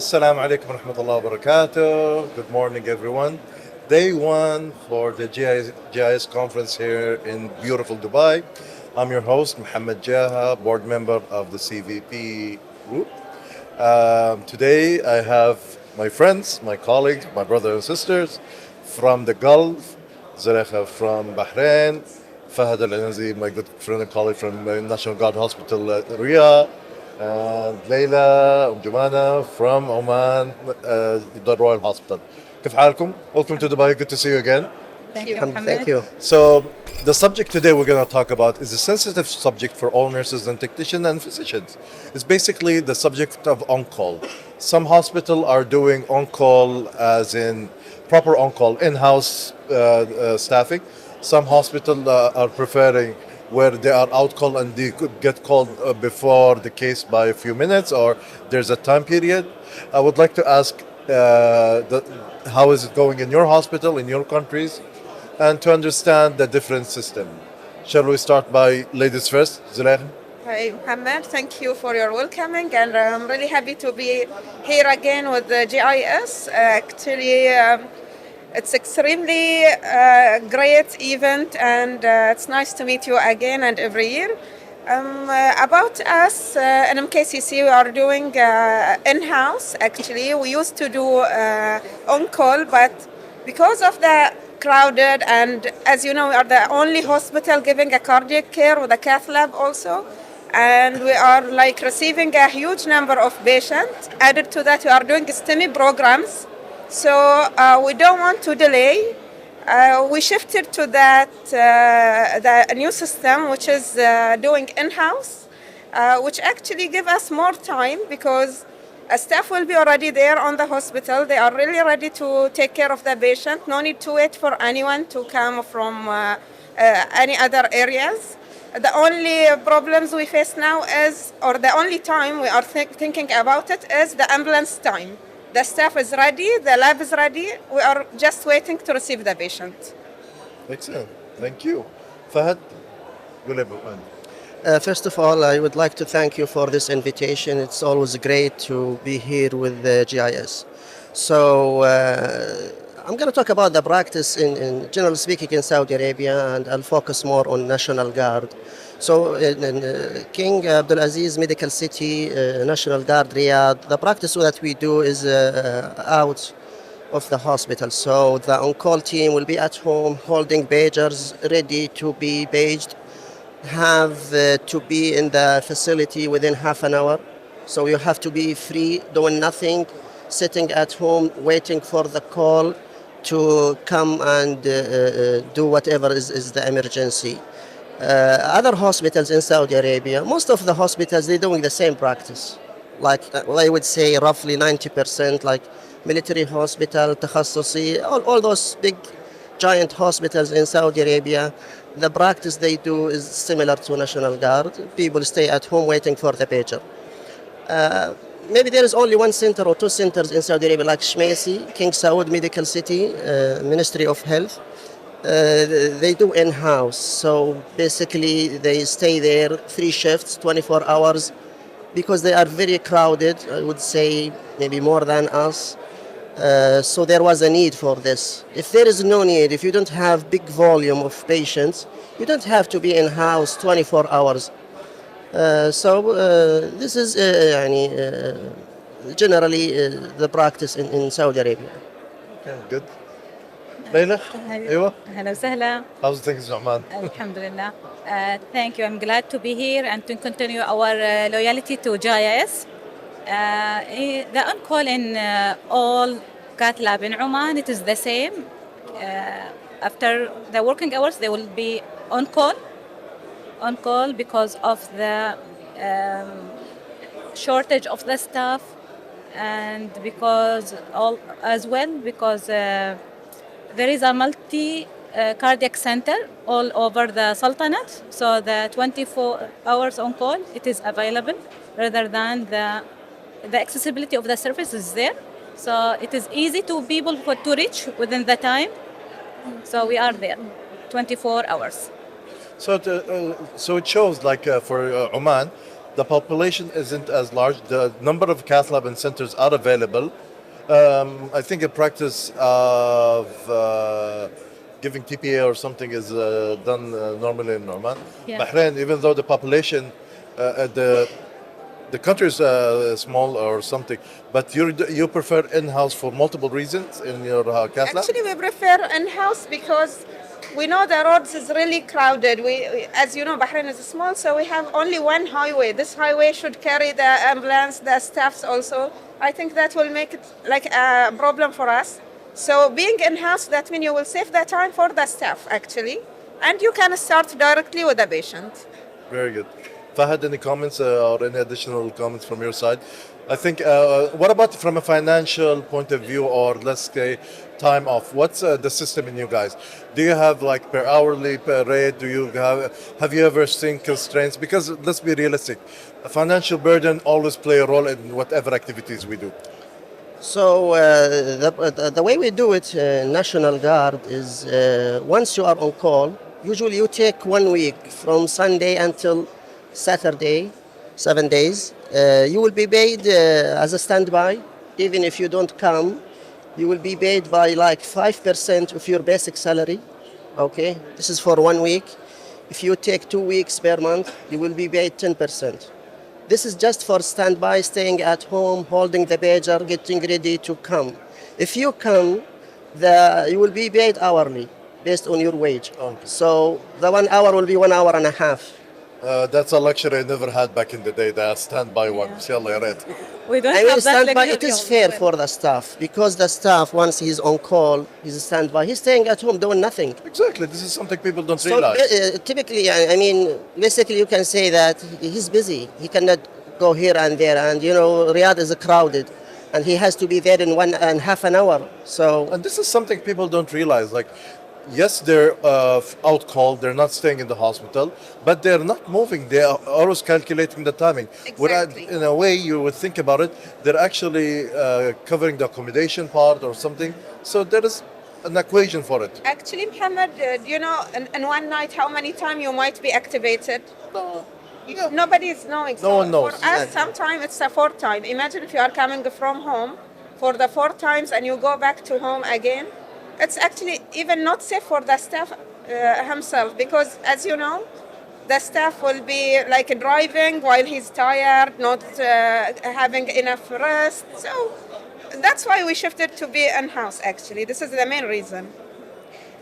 Assalamu alaikum wa rahmatullahi wa barakatuh. Good morning, everyone. Day one for the GIS conference here in beautiful Dubai. I'm your host, Mohammed Jaha, board member of the CVP group. Today I have my friends, my colleagues, my brothers and sisters from the Gulf, Zulekha from Bahrain, Fahad Al-Anzi, my good friend and colleague from National Guard Hospital Riyadh, and Leila Jumana from Oman, the Royal Hospital. كيف حالكم? Welcome to Dubai. Good to see you again. Thank you, Thank Mohammed. you. So, the subject today we're going to talk about is a sensitive subject for all nurses and technicians and physicians. It's basically the subject of on-call. Some hospitals are doing on-call as in proper on-call, in-house staffing. Some hospitals are preferring where they are out call and they could get called before the case by a few minutes or there's a time period. I would like to ask how is it going in your hospital, in your countries, and to understand the different system. Shall we start by ladies first? Zulaikha? Hi, Mohammed. Thank you for your welcoming, and I'm really happy to be here again with the GIS. It's extremely great event, and it's nice to meet you again and every year. About us in MKCC, we are doing in-house. Actually, we used to do on-call, but because of the crowded, and as you know, we are the only hospital giving a cardiac care with a cath lab also, and we are like receiving a huge number of patients. Added to that, we are doing STEMI programs, so we don't want to delay. We shifted to that the new system, which is doing in-house, which actually give us more time because staff will be already there on the hospital. They are really ready to take care of the patient. No need to wait for anyone to come from any other areas. The only problems we face now is, or the only time we are thinking about it is the ambulance time. The staff is ready, the lab is ready. We are just waiting to receive the patient. Excellent. Thank you. Fahad? First of all, I would like to thank you for this invitation. It's always great to be here with the GIS. So I'm going to talk about the practice in general speaking in Saudi Arabia, and I'll focus more on National Guard. So in King Abdulaziz Medical City, National Guard Riyadh, the practice that we do is out of the hospital. So the on-call team will be at home holding pagers ready to be paged, have to be in the facility within half an hour. So you have to be free, doing nothing, sitting at home, waiting for the call to come and do whatever is the emergency. Other hospitals in Saudi Arabia, most of the hospitals, they're doing the same practice. Like I would say roughly 90%, like military hospital, takhassusi, all those big giant hospitals in Saudi Arabia, the practice they do is similar to National Guard. People stay at home waiting for the pager. Maybe there is only one center or two centers in Saudi Arabia, like Shmaisi, King Saud Medical City, Ministry of Health. They do in-house. So basically they stay there 3 shifts, 24 hours, because they are very crowded, I would say maybe more than us. So there was a need for this. If there is no need, if you don't have big volume of patients, you don't have to be in-house 24 hours. This is generally the practice in Saudi Arabia. Good. Leila? Ewa? Hello, Sahla. How's things in Oman? Alhamdulillah. Thank you. I'm glad to be here and to continue our loyalty to GIS. The on-call in all cath lab in Oman, it is the same. After the working hours, they will be on call because of the shortage of the staff, and because there is a multi cardiac center all over the Sultanate, so the 24 hours on call, it is available rather than the accessibility of the service is there. So it is easy to people to reach within the time. So we are there 24 hours. So it shows like for Oman, the population isn't as large. The number of cath lab and centers are available. I think a practice of giving TPA or something is done normally in Oman. Yeah. Bahrain, even though the population, the country is small or something, but you prefer in-house for multiple reasons in your cath lab? Actually, we prefer in-house because we know the roads is really crowded. As you know, Bahrain is small, so we have only one highway. This highway should carry the ambulance, the staffs also. I think that will make it like a problem for us. So being in-house, that means you will save the time for the staff actually, and you can start directly with the patient. Very good. Fahad, any comments or any additional comments from your side? I think, what about from a financial point of view, or let's say time off? What's the system in you guys? Do you have like per hourly per rate? Do you have you ever seen constraints? Because let's be realistic, a financial burden always play a role in whatever activities we do. So the way we do it, National Guard, is once you are on call, usually you take 1 week from Sunday until Saturday, 7 days. You will be paid as a standby. Even if you don't come, you will be paid by like 5% of your basic salary. Okay, this is for 1 week. If you take 2 weeks per month, you will be paid 10%. This is just for standby, staying at home, holding the pager, getting ready to come. If you come, you will be paid hourly based on your wage. Okay. So the 1 hour will be 1 hour and a half. That's a luxury I never had back in the day, the standby one. Yalla, ya reit. We don't I mean, have that standby, it luxury is of- fair for the staff because the staff, once he's on call, he's a standby, he's staying at home doing nothing. Exactly, this is something people don't So realize. typically, I mean, basically you can say that he's busy. He cannot go here and there. And, you know, Riyadh is crowded and he has to be there in 1.5 hours. So And this is something people don't realize. Like, yes, they're out call, they're not staying in the hospital, but they're not moving. They are always calculating the timing. Whereas, Exactly. in a way, you would think about it, they're actually covering the accommodation part or something. So there is an equation for it. Actually, Muhammad, do you know in one night how many times you might be activated? Yeah. Nobody is knowing. No one knows. For us, sometimes it's a fourth time. Imagine if you are coming from home for the 4 times and you go back to home again. It's actually even not safe for the staff himself because, as you know, the staff will be like driving while he's tired, not having enough rest. So that's why we shifted to be in-house. Actually, this is the main reason.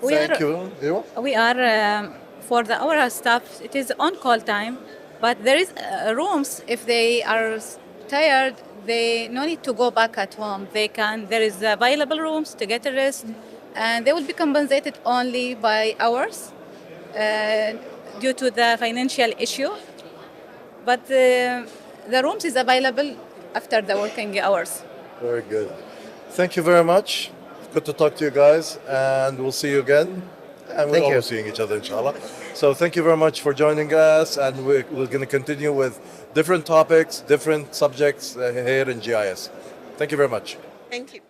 We Thank are, you. You? we are for our staff. It is on call time, but there is rooms if they are tired. They no need to go back at home. They can. There is available rooms to get a rest, and they will be compensated only by hours due to the financial issue. But the rooms is available after the working hours. Very good. Thank you very much. Good to talk to you guys, and we'll see you again. And we're Thank you. always seeing each other, inshallah. So thank you very much for joining us, and we're going to continue with different topics, different subjects here in GIS. Thank you very much. Thank you.